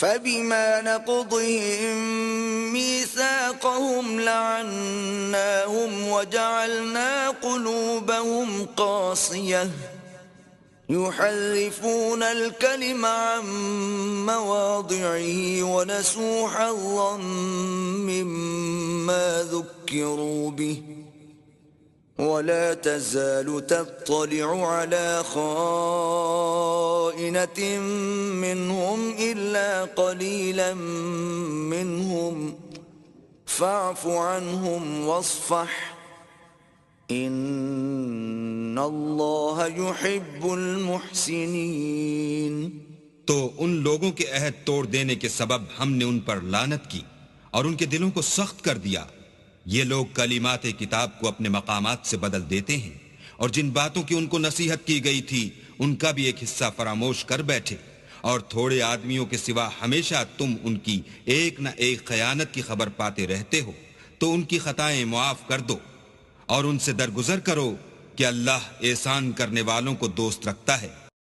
فبما نقضهم ميثاقهم لعناهم وجعلنا قلوبهم قاسية يحرفون الكلم عن مواضعه ونسوا حظا مما ذكروا به ولا تزال تطلع على خائنة منهم إلا قليلا منهم فاعف عنهم واصفح ان اللہ يحب المحسنین۔ تو ان لوگوں کے عہد توڑ دینے کے سبب ہم نے ان پر لعنت کی اور ان کے دلوں کو سخت کر دیا۔ یہ لوگ کلمات کتاب کو اپنے مقامات سے بدل دیتے ہیں اور جن باتوں کی ان کو نصیحت کی گئی تھی ان کا بھی ایک حصہ فراموش کر بیٹھے، اور تھوڑے آدمیوں کے سوا ہمیشہ تم ان کی ایک نہ ایک خیانت کی خبر پاتے رہتے ہو، تو ان کی خطائیں معاف کر دو اور ان سے درگزر کرو کہ اللہ احسان کرنے والوں کو دوست رکھتا ہے۔